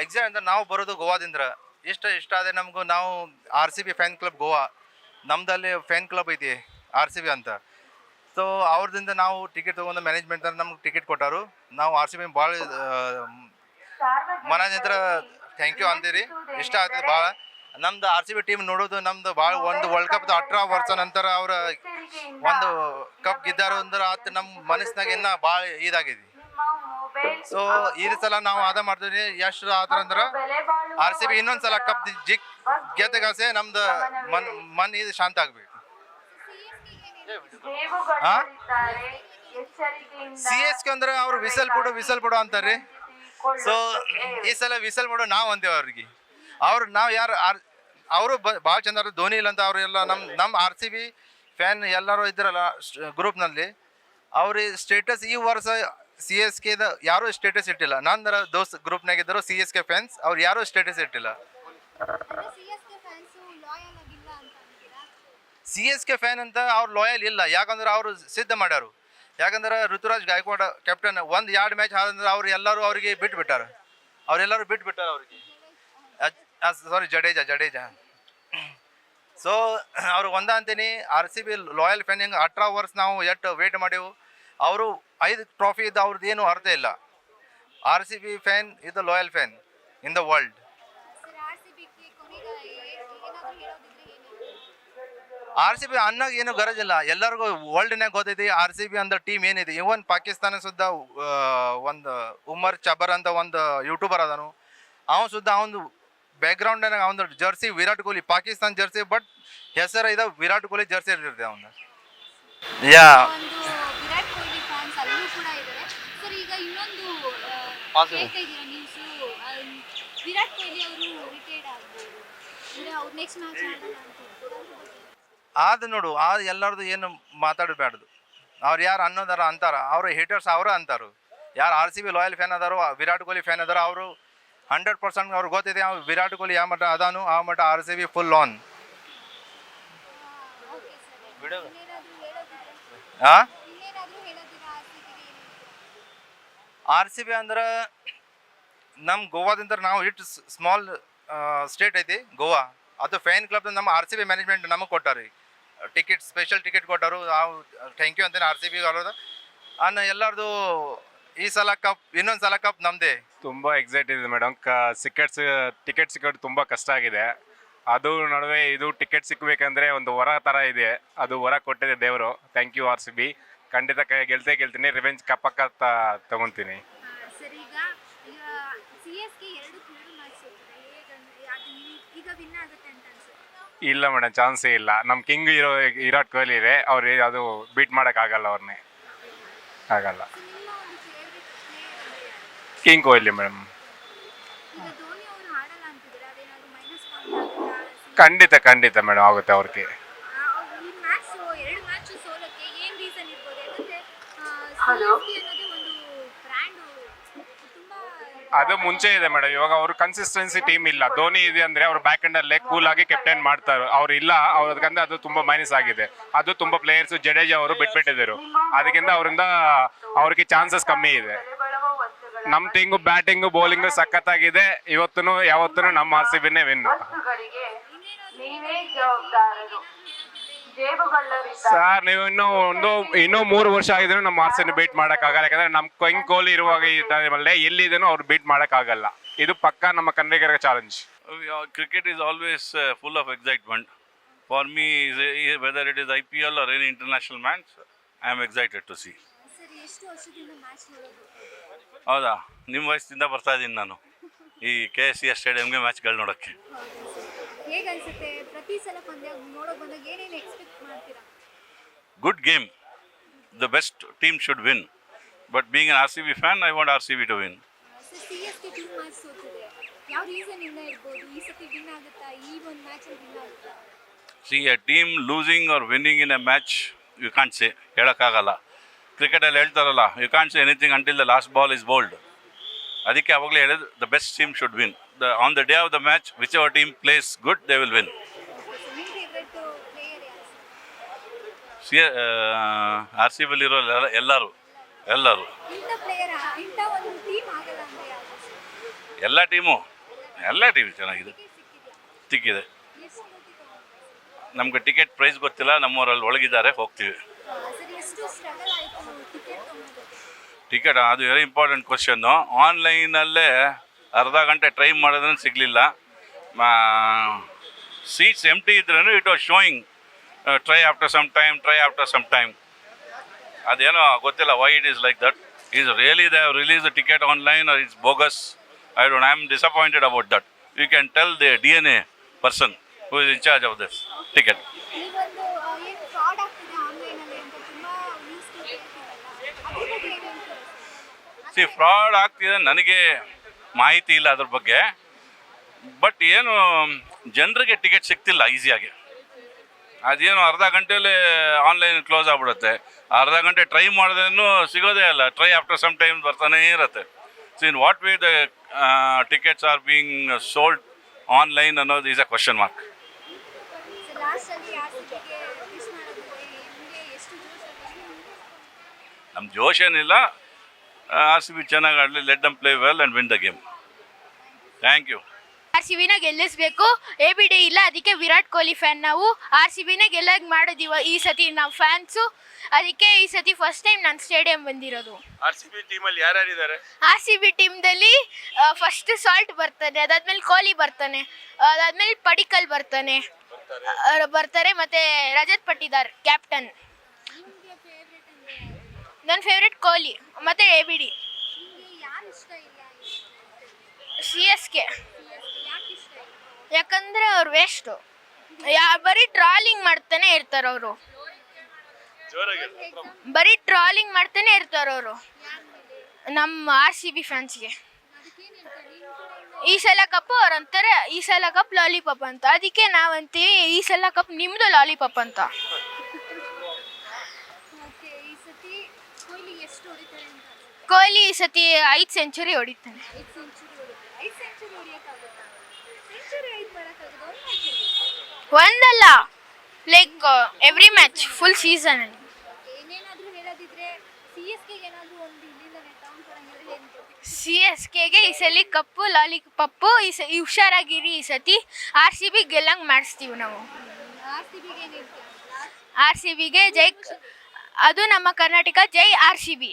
Exact ಅಂದ್ರೆ ನಾವು ಬರೋದು ಗೋವಾದಿಂದ. ಇಷ್ಟ ಆದರೆ ನಮಗೂ ನಾವು R C B fan club Goa, ನಮ್ದಲ್ಲಿ ಫ್ಯಾನ್ ಕ್ಲಬ್ ಐತಿ ಆರ್ ಸಿ ಬಿ ಅಂತ. ಸೊ ಅವ್ರದಿಂದ ನಾವು ಟಿಕೆಟ್ ತೊಗೊಂಡು ಮ್ಯಾನೇಜ್ಮೆಂಟ್ ನಮ್ಗೆ ಟಿಕೆಟ್ ಕೊಟ್ಟಾರು. ನಾವು ಆರ್ ಸಿ ಬಿ ಭಾಳ ಮನದಿಂದ ಥ್ಯಾಂಕ್ ಯು ಅಂತೀರಿ. ಇಷ್ಟ ಆಗ್ತದೆ ಭಾಳ. ನಮ್ದು ಆರ್ ಸಿ ಬಿ ಟೀಮ್ ನೋಡೋದು ನಮ್ದು ಭಾಳ ಒಂದು ವರ್ಲ್ಡ್ ಕಪ್ 18 ವರ್ಷ ನಂತರ ಅವ್ರ ಒಂದು ಕಪ್ ಗೆದ್ದಾರು ಅಂದ್ರೆ ಆತ ನಮ್ಮ ಮನಸ್ಸಿನಾಗ ಇನ್ನ ಭಾಳ ಇದಾಗಿದೆ. ಸೊ ಈ ಸಲ ನಾವು ಆದ ಮಾಡ್ತೀವಿ. ಎಷ್ಟು ಆತರ ಅಂದ್ರೆ ಆರ್ ಸಿ ಬಿ ಇನ್ನೊಂದ್ಸಲ ಕಪ್ ಗೆದ್ದಗಾಸೆ ನಮ್ದು ಮನ್ ಇದು ಶಾಂತ ಆಗ್ಬೇಕು. ಸಿ ಎಸ್ ಕೆ ಅಂದ್ರೆ ಅವ್ರು ವಿಸಲ್ ಬಿಡು ಅಂತಾರೆ. ಸೊ ಈ ಸಲ ವಿಸಲ್ ಬಿಡು ನಾವು ಅಂತೇವೆ ಅವ್ರಿಗೆ. ನಾವು ಯಾರು ಅವರು ಭಾಳ ಚಂದ. ಧೋನಿ ಇಲ್ಲ ಅಂತ ಅವರೆಲ್ಲ ನಮ್ಮ ಆರ್ ಸಿ ಬಿ ಫ್ಯಾನ್ ಎಲ್ಲರೂ ಇದ್ರಲ್ಲ ಗ್ರೂಪ್ನಲ್ಲಿ. ಅವ್ರ ಸ್ಟೇಟಸ್ ಈ ವರ್ಷ ಸಿ ಎಸ್ ಕೆದ ಯಾರೂ ಸ್ಟೇಟಸ್ ಇಟ್ಟಿಲ್ಲ. ನಂದರ ದೋಸ್ತ್ ಗ್ರೂಪ್ನಾಗಿದ್ದರು ಸಿ ಎಸ್ ಕೆ ಫ್ಯಾನ್ಸ್, ಅವ್ರು ಯಾರೂ ಸ್ಟೇಟಸ್ ಇಟ್ಟಿಲ್ಲ. ಸಿ ಎಸ್ ಕೆ ಫ್ಯಾನ್ ಅಂತ ಅವ್ರು ಲಾಯಲ್ ಇಲ್ಲ. ಯಾಕಂದ್ರೆ ಅವರು ಸಿದ್ಧ ಮಾಡ್ಯಾರು. ಯಾಕಂದ್ರೆ ಋತುರಾಜ್ ಗಾಯಕ್ವಾಡ್ ಕ್ಯಾಪ್ಟನ್ 1-2 ಮ್ಯಾಚ್ ಆದಂದ್ರೆ ಅವ್ರು ಎಲ್ಲರೂ ಅವ್ರಿಗೆ ಬಿಟ್ಬಿಟ್ಟಾರೆ. ಅವ್ರಿಗೆ ಸಾರಿ ಜಡೇಜಾ. ಸೊ ಅವ್ರು ಅಂತೀನಿ R C B loyal fan. ಹೆಂಗೆ 18 ವರ್ಷ ನಾವು ಎಷ್ಟು ವೇಟ್ ಮಾಡೇವು. ಅವರು 5 ಟ್ರಾಫಿ ಇದ್ದು ಅವ್ರದ್ದು ಏನು ಅರ್ಥ ಇಲ್ಲ. R C B fan is the loyal fan in the world. R C B ಅನ್ನೋದು ಏನು ಗರಜಿಲ್ಲ. ಎಲ್ಲರಿಗೂ ವರ್ಲ್ಡ್ನಾಗ ಗೊತ್ತೈತಿ ಆರ್ ಸಿ ಬಿ ಅಂತ ಟೀಮ್ ಏನಿದೆ. ಇವನ್ ಪಾಕಿಸ್ತಾನ ಸುದ್ದ ಒಂದು ಉಮರ್ ಚಬರ್ ಅಂತ ಒಂದು ಯೂಟ್ಯೂಬರ್ ಅದನು. ಅವನು ಸುದ್ದ ಅವನು ಬ್ಯಾಕ್ಗ್ರೌಂಡ್ನಾಗ ಅವನು Jersey Virat Kohli Pakistan Jersey, but ಹೆಸರು ಇದೆ ವಿರಾಟ್ ಕೊಹ್ಲಿ ಜರ್ಸಿ ಇರ್ತದೆ ಅವನು. ಯಾ ಅದು ನೋಡು, ಎಲ್ಲರದು ಏನು ಮಾತಾಡಬೇಡ್ದು. ಅವ್ರು ಯಾರು ಅನ್ನೋದಾರ ಅಂತಾರ, ಅವ್ರ ಹೇಟರ್ಸ್ ಅವರು ಅಂತಾರು. ಯಾರು R C B loyal fan ಅದಾರೋ, ವಿರಾಟ್ ಕೊಹ್ಲಿ ಫ್ಯಾನ್ ಅದಾರೋ, ಅವರು 100% ಅವ್ರಿಗೆ ಗೊತ್ತಿದೆ ವಿರಾಟ್ ಕೊಹ್ಲಿ ಯಾವ ಮಟ್ಟ ಅದಾನು ಆ ಮಟ್ಟ R C B full on. R C B ಅಂದ್ರೆ ನಮ್ಮ ಗೋವಾದಿಂದ ನಾವು ಸ್ಮಾಲ್ ಸ್ಟೇಟ್ ಐತಿ ಗೋವಾ. ಅದು ಫ್ಯಾನ್ ಕ್ಲಬ್ ನಮ್ಮ ಆರ್ ಸಿ ಬಿ ಮ್ಯಾನೇಜ್ಮೆಂಟ್ ನಮಗೆ ಕೊಟ್ಟಾರಿ ಟಿಕೆಟ್, ಸ್ಪೆಷಲ್ ಟಿಕೆಟ್ ಕೊಟ್ಟರು. ನಾವು ಥ್ಯಾಂಕ್ ಯು ಅಂತೇನೆ ಆರ್ ಸಿ ಬಿ ಅವ್ರದ್ದು. ಎಲ್ಲರದು ಈ ಸಲ ಕಪ್, ಇನ್ನೊಂದು ಸಲ ಕಪ್ ನಮ್ಮದೇ. ತುಂಬ ಎಕ್ಸೈಟ್ ಇದೆ ಮೇಡಮ್. ಟಿಕೆಟ್ ಸಿಕ್ಕೋದು ತುಂಬ ಕಷ್ಟ ಆಗಿದೆ. ಅದು ನಡುವೆ ಇದು ಟಿಕೆಟ್ ಸಿಕ್ಕಬೇಕಂದ್ರೆ ಒಂದು ವರ ಥರ ಇದೆ. ಅದು ವರ ಕೊಟ್ಟಿದೆ ದೇವರು. Thank you R C B. ಖಂಡಿತ ಗೆಲ್ತೀನಿ. ರಿವೆಂಜ್ ಕಪ್ಪಕ್ಕ ತಗೊತೀನಿ. ಇಲ್ಲ ಮೇಡಮ್, ಚಾನ್ಸೇ ಇಲ್ಲ. ನಮ್ಮ ಕಿಂಗ್ ವಿರಾಟ್ ಕೊಹ್ಲಿ ಇದೆ. ಅವ್ರು ಅದು ಬೀಟ್ ಮಾಡೋಕ್ಕಾಗಲ್ಲ, ಅವ್ರನ್ನೇ ಆಗಲ್ಲ. King Kohli madam. ಖಂಡಿತ ಮೇಡಮ್ ಆಗುತ್ತೆ ಅವ್ರಿಗೆ. ಅದು ಮುಂಚೆ ಇದೆ ಮೇಡಮ್. ಇವಾಗ ಅವ್ರ ಕನ್ಸಿಸ್ಟೆನ್ಸಿ ಟೀಮ್ ಇಲ್ಲ. ಧೋನಿ ಇದೆ ಅಂದ್ರೆ ಅವ್ರು ಬ್ಯಾಕ್ ಎಂಡ್ ಅಲ್ಲೇ ಕೂಲ್ ಆಗಿ ಕ್ಯಾಪ್ಟನ್ ಮಾಡ್ತಾರೆ. ಅವ್ರು ಇಲ್ಲ, ಅವ್ರದ್ಕಂದ್ರೆ ಅದು ತುಂಬಾ ಮೈನಸ್ ಆಗಿದೆ. ಅದು ತುಂಬಾ ಪ್ಲೇಯರ್ಸ್ ಜಡೇಜಾ ಅವರು ಬಿಟ್ಬಿಟ್ಟಿದ್ರು. ಅದಕ್ಕಿಂತ ಅವ್ರಿಗೆ ಚಾನ್ಸಸ್ ಕಮ್ಮಿ ಇದೆ. ನಮ್ಮ ಟೀಮು ಬ್ಯಾಟಿಂಗು ಬೌಲಿಂಗು ಸಖತ್ತಾಗಿದೆ. ಯಾವತ್ತೂ ನಮ್ಮ ಆರ್ ಸಿ ಬಿನೇ ವಿನ್. ಸರ್, ನೀವು ಇನ್ನೂ 3 ವರ್ಷ ಆಗಿದ್ರು ನಮ್ಮ ಆರ್ ಸಿ ಬಿ ಬೀಟ್ ಮಾಡೋಕ್ಕಾಗಲ್ಲ. ಯಾಕಂದ್ರೆ ನಮ್ಮ ಕಿಂಗ್ ಕೊಹ್ಲಿ ಇರುವಾಗ ಈ ಟೈಮಲ್ಲೇ ಎಲ್ಲಿದೇನೋ ಅವ್ರು ಬೀಟ್ ಮಾಡೋಕ್ಕಾಗಲ್ಲ. ಇದು ಪಕ್ಕಾ ನಮ್ಮ ಕನ್ನಡಿಗರ challenge. Cricket is always full of excitement. For me, whether it is IPL or any international match, I am excited to see. ಹೌದಾ, ನಿಮ್ಮ ವಯಸ್ಸಿಂದ ಬರ್ತಾ ಇದ್ದೀನಿ ನಾನು ಈ KCS ಸ್ಟೇಡಿಯಂಗೆ ಮ್ಯಾಚ್ಗಳು ನೋಡೋಕ್ಕೆ. Good game. The best team should win. But being an RCB fan, I want RCB to win. See, a team losing or winning in a match, you can't say. ಹೇಳೋಕ್ಕಾಗಲ್ಲ. ಕ್ರಿಕೆಟಲ್ಲಿ ಹೇಳ್ತಾರಲ್ಲ, you can't say anything until the last ball is bowled. ಅದಕ್ಕೆ ಅವಾಗಲೇ ಹೇಳಿದ್ರು, the best team should win. On the day of the match, which our team plays good, they will win. R C ಬಿಲಿರೋ ಎಲ್ಲರೂ ಎಲ್ಲ team ಚೆನ್ನಾಗಿದೆ, ಸಿಕ್ಕಿದೆ. ನಮ್ಗೆ ticket price ಗೊತ್ತಿಲ್ಲ, ನಮ್ಮವರಲ್ಲಿ ಒಳಗಿದ್ದಾರೆ, ಹೋಗ್ತೀವಿ. ಟಿಕೆಟ್ ಅದು ವೆರಿ ಇಂಪಾರ್ಟೆಂಟ್ ಕ್ವಶನ್ನು. ಆನ್ಲೈನಲ್ಲೇ ಅರ್ಧ ಗಂಟೆ ಟ್ರೈ ಮಾಡೋದನ್ನು ಸಿಗಲಿಲ್ಲ. ಸೀಟ್ಸ್ ಎಂಟಿ ಇದ್ರೂ it was showing try after some time. ಅದೇನೋ ಗೊತ್ತಿಲ್ಲ why it is like that. Is really they have release the ticket online or it's bogus? I am disappointed about that. You can tell the DNA person who is in charge of this ticket. Fraud ಆಗ್ತಿದೆ, ನನಗೆ ಮಾಹಿತಿ ಇಲ್ಲ ಅದ್ರ ಬಗ್ಗೆ. But ಏನು ಜನರಿಗೆ ticket ಸಿಗ್ತಿಲ್ಲ ಈಸಿಯಾಗಿ. ಅದೇನು ಅರ್ಧ ಗಂಟೆಯಲ್ಲಿ ಆನ್ಲೈನ್ ಕ್ಲೋಸ್ ಆಗಿಬಿಡುತ್ತೆ. ಅರ್ಧ ಗಂಟೆ ಟ್ರೈ ಮಾಡಿದ್ರೂ ಸಿಗೋದೇ ಇಲ್ಲ. ಟ್ರೈ ಆಫ್ಟರ್ ಸಮ್ ಟೈಮ್ ಬರ್ತಾನೇ ಇರುತ್ತೆ. So in what way the tickets are being sold online ಅನ್ನೋದು ಈಸ್ ಅ ಕ್ವಶನ್ ಮಾರ್ಕ್. ನಮ್ಮ ಜೋಶ್ ಏನಿಲ್ಲ. RCB ಚೆನ್ನಾಗಿ ಆಡಲಿ, let them play well and win the game. Thank you. RCBನ ಗೆಲ್ಲಿಸ್ಬೇಕು. ABD ಇಲ್ಲ, ಅದಕ್ಕೆ ವಿರಾಟ್ ಕೊಹ್ಲಿ ಫ್ಯಾನ್ ನಾವು. RCBನ ಗೆಲ್ಲಾಗ ಮಾಡೋದಿವ ಈ ಸತಿ ನಾವು ಫ್ಯಾನ್ಸು. ಅದಕ್ಕೆ ಈ ಸತಿ ಫಸ್ಟ್ ಟೈಮ್ ನಾನು ಸ್ಟೇಡಿಯಂ ಬಂದಿರೋದು. RCB ಟೀಮಲ್ಲಿ ಯಾರ್ಯಾರಿದ್ದಾರೆ? RCB ಟೀಮ್ದಲ್ಲಿ ಫಸ್ಟ್ ಸಾಲ್ಟ್ ಬರ್ತಾನೆ, ಅದಾದ್ಮೇಲೆ ಕೊಹ್ಲಿ ಬರ್ತಾನೆ, ಅದಾದ್ಮೇಲೆ ಪಡಿಕಲ್ ಬರ್ತಾರೆ, ಮತ್ತೆ ರಜತ್ ಪಟ್ಟಿದಾರ್ ಕ್ಯಾಪ್ಟನ್. ನನ್ನ ಫೇವ್ರೆಟ್ ಕೊಹ್ಲಿ ಮತ್ತು ABD. CSK ಯಾಕಂದರೆ ಅವ್ರು ವೇಸ್ಟು, ಬರೀ ಟ್ರಾಲಿಂಗ್ ಮಾಡ್ತಾನೆ ಇರ್ತಾರೆ ಅವರು. ಬರೀ ಟ್ರಾಲಿಂಗ್ ಮಾಡ್ತಾನೆ ಇರ್ತಾರೆ ಅವರು ನಮ್ಮ RCB ಫ್ಯಾನ್ಸ್ಗೆ. ಈ ಸಲ ಕಪ್ಪು ಅವ್ರು ಅಂತಾರೆ, ಈ ಸಲ ಕಪ್ ಲಾಲಿಪಾಪ್ ಅಂತ. ಅದಕ್ಕೆ ನಾವಂತೀವಿ ಈ ಸಲ ಕಪ್ ನಿಮ್ಮದು ಲಾಲಿಪಾಪ್ ಅಂತ. ಕೊಹ್ಲಿ ಈ ಸತಿ 5 ಸೆಂಚುರಿ ಹೊಡಿತಾನೆ. ಒಂದಲ್ಲ, like every match full season ಅಲ್ಲಿ. CSKಗೆ ಈ ಸಲ ಕಪ್ಪು ಲಾಲಿಪಪ್ಪು. ಈ ಹುಷಾರಾಗಿರಿ, ಈ ಸತಿ RCB ಗೆಲ್ಲಂಗೆ ಮಾಡಿಸ್ತೀವಿ ನಾವು. RCBಗೆ ಜೈ, ಅದು ನಮ್ಮ ಕರ್ನಾಟಕ. ಜೈ RCB.